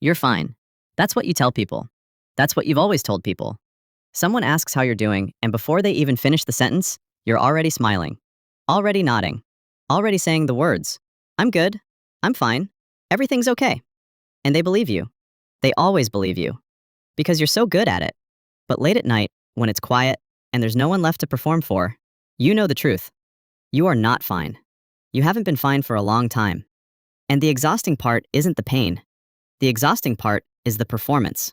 You're fine. That's what you tell people. That's what you've always told people. Someone asks how you're doing, and before they even finish the sentence, you're already smiling, already nodding, already saying the words, I'm good, I'm fine, everything's okay. And they believe you. They always believe you. Because you're so good at it. But late at night, when it's quiet and there's no one left to perform for, you know the truth. You are not fine. You haven't been fine for a long time. And the exhausting part isn't the pain. The exhausting part is the performance.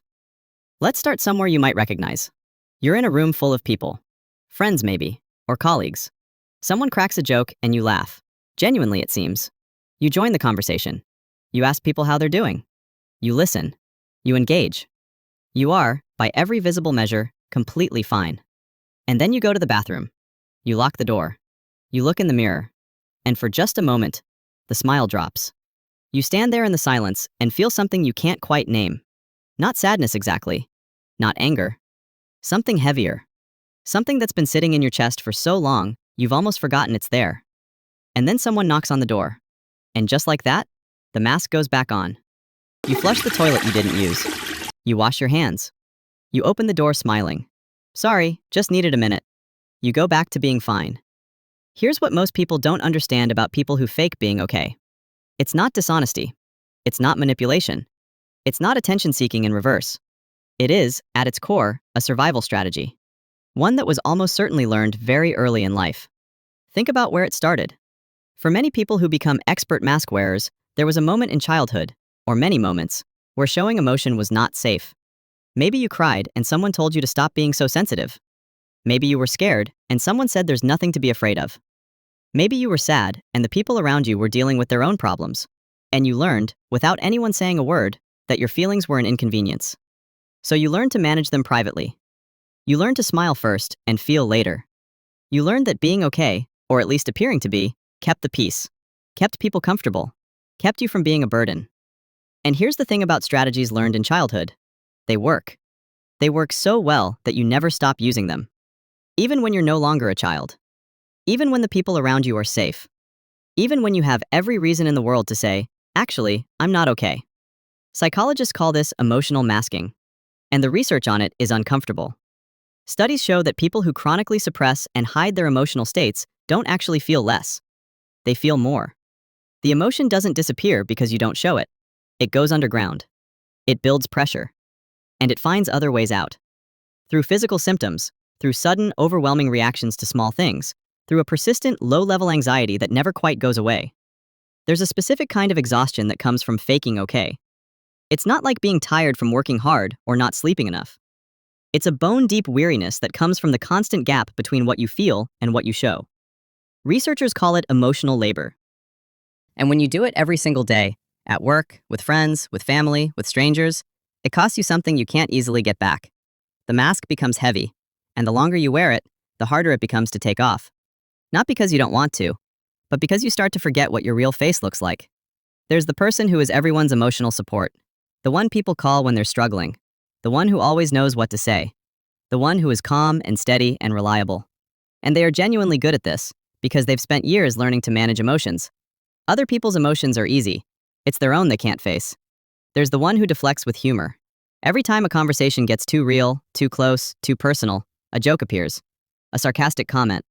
Let's start somewhere you might recognize. You're in a room full of people. Friends, maybe, or colleagues. Someone cracks a joke and you laugh. Genuinely, it seems. You join the conversation. You ask people how they're doing. You listen. You engage. You are, by every visible measure, completely fine. And then you go to the bathroom. You lock the door. You look in the mirror. And for just a moment, the smile drops. You stand there in the silence and feel something you can't quite name. Not sadness exactly. Not anger. Something heavier. Something that's been sitting in your chest for so long, you've almost forgotten it's there. And then someone knocks on the door. And just like that, the mask goes back on. You flush the toilet you didn't use. You wash your hands. You open the door smiling. Sorry, just needed a minute. You go back to being fine. Here's what most people don't understand about people who fake being okay. It's not dishonesty. It's not manipulation. It's not attention seeking in reverse. It is, at its core, a survival strategy. One that was almost certainly learned very early in life. Think about where it started. For many people who become expert mask wearers, there was a moment in childhood, or many moments, where showing emotion was not safe. Maybe you cried and someone told you to stop being so sensitive. Maybe you were scared and someone said there's nothing to be afraid of. Maybe you were sad and the people around you were dealing with their own problems. And you learned, without anyone saying a word, that your feelings were an inconvenience. So you learned to manage them privately. You learned to smile first and feel later. You learned that being okay, or at least appearing to be, kept the peace, kept people comfortable, kept you from being a burden. And here's the thing about strategies learned in childhood. They work. They work so well that you never stop using them. Even when you're no longer a child. Even when the people around you are safe. Even when you have every reason in the world to say, actually, I'm not okay. Psychologists call this emotional masking. And the research on it is uncomfortable. Studies show that people who chronically suppress and hide their emotional states don't actually feel less. They feel more. The emotion doesn't disappear because you don't show it. It goes underground. It builds pressure. And it finds other ways out. Through physical symptoms, through sudden, overwhelming reactions to small things, through a persistent, low-level anxiety that never quite goes away. There's a specific kind of exhaustion that comes from faking okay. It's not like being tired from working hard or not sleeping enough. It's a bone-deep weariness that comes from the constant gap between what you feel and what you show. Researchers call it emotional labor. And when you do it every single day, at work, with friends, with family, with strangers, it costs you something you can't easily get back. The mask becomes heavy, and the longer you wear it, the harder it becomes to take off. Not because you don't want to, but because you start to forget what your real face looks like. There's the person who is everyone's emotional support, the one people call when they're struggling, the one who always knows what to say, the one who is calm and steady and reliable. And they are genuinely good at this, because they've spent years learning to manage emotions. Other people's emotions are easy. It's their own they can't face. There's the one who deflects with humor. Every time a conversation gets too real, too close, too personal, a joke appears. A sarcastic comment.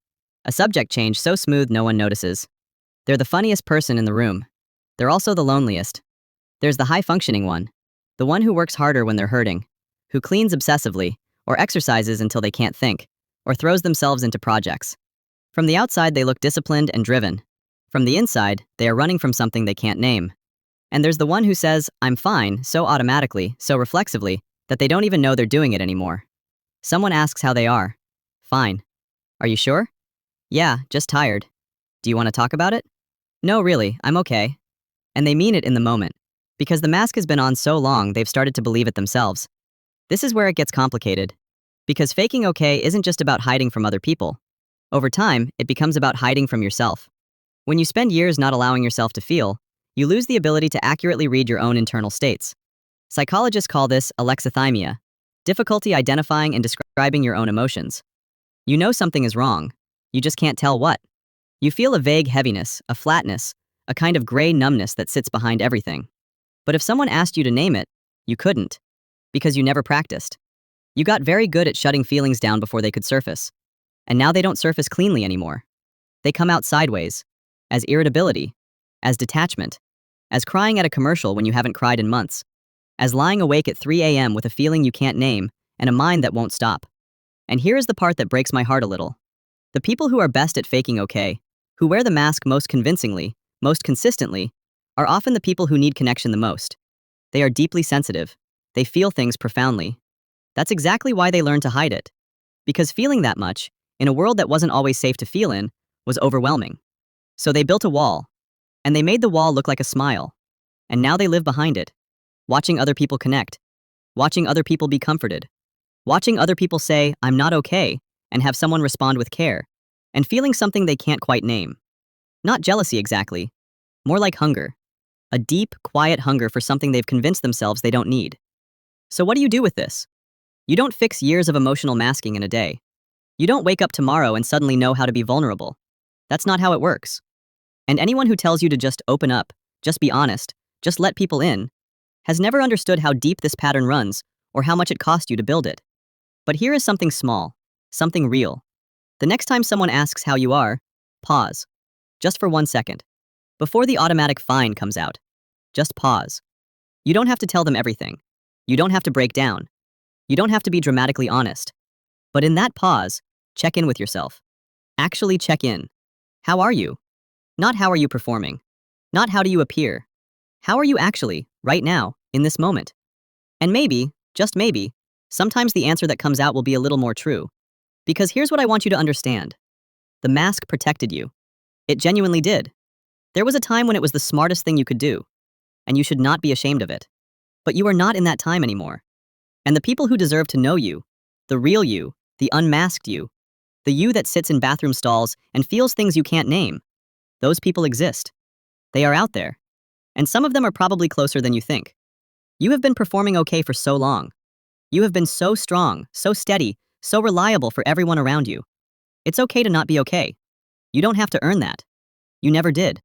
A subject change so smooth no one notices. They're the funniest person in the room. They're also the loneliest. There's the high-functioning one. The one who works harder when they're hurting. Who cleans obsessively, or exercises until they can't think, or throws themselves into projects. From the outside, they look disciplined and driven. From the inside, they are running from something they can't name. And there's the one who says, I'm fine, so automatically, so reflexively, that they don't even know they're doing it anymore. Someone asks how they are. Fine. Are you sure? Yeah, just tired. Do you want to talk about it? No, really, I'm okay. And they mean it in the moment. Because the mask has been on so long, they've started to believe it themselves. This is where it gets complicated. Because faking okay isn't just about hiding from other people. Over time, it becomes about hiding from yourself. When you spend years not allowing yourself to feel, you lose the ability to accurately read your own internal states. Psychologists call this alexithymia, difficulty identifying and describing your own emotions. You know something is wrong. You just can't tell what. You feel a vague heaviness, a flatness, a kind of gray numbness that sits behind everything. But if someone asked you to name it, You couldn't, because you never practiced. You got very good at shutting feelings down before they could surface, and now they don't surface cleanly anymore. They come out sideways, as irritability, as detachment, as crying at a commercial when you haven't cried in months, as lying awake at 3 a.m. with a feeling you can't name and a mind that won't stop. And here is the part that breaks my heart a little. The people who are best at faking okay, who wear the mask most convincingly, most consistently, are often the people who need connection the most. They are deeply sensitive. They feel things profoundly. That's exactly why they learn to hide it. Because feeling that much, in a world that wasn't always safe to feel in, was overwhelming. So they built a wall, and they made the wall look like a smile. And now they live behind it, watching other people connect, watching other people be comforted, watching other people say, "I'm not okay," and have someone respond with care, and feeling something they can't quite name. Not jealousy exactly, more like hunger. A deep, quiet hunger for something they've convinced themselves they don't need. So what do you do with this? You don't fix years of emotional masking in a day. You don't wake up tomorrow and suddenly know how to be vulnerable. That's not how it works. And anyone who tells you to just open up, just be honest, just let people in, has never understood how deep this pattern runs or how much it cost you to build it. But here is something small, something real. The next time someone asks how you are, pause. Just for 1 second. Before the automatic fine comes out. Just pause. You don't have to tell them everything. You don't have to break down. You don't have to be dramatically honest. But in that pause, check in with yourself. Actually check in. How are you? Not how are you performing. Not how do you appear. How are you actually, right now, in this moment? And maybe, just maybe, sometimes the answer that comes out will be a little more true. Because here's what I want you to understand. The mask protected you. It genuinely did. There was a time when it was the smartest thing you could do, and you should not be ashamed of it. But you are not in that time anymore. And the people who deserve to know you, the real you, the unmasked you, the you that sits in bathroom stalls and feels things you can't name, those people exist. They are out there. And some of them are probably closer than you think. You have been performing okay for so long. You have been so strong, so steady, so reliable for everyone around you. It's okay to not be okay. You don't have to earn that. You never did.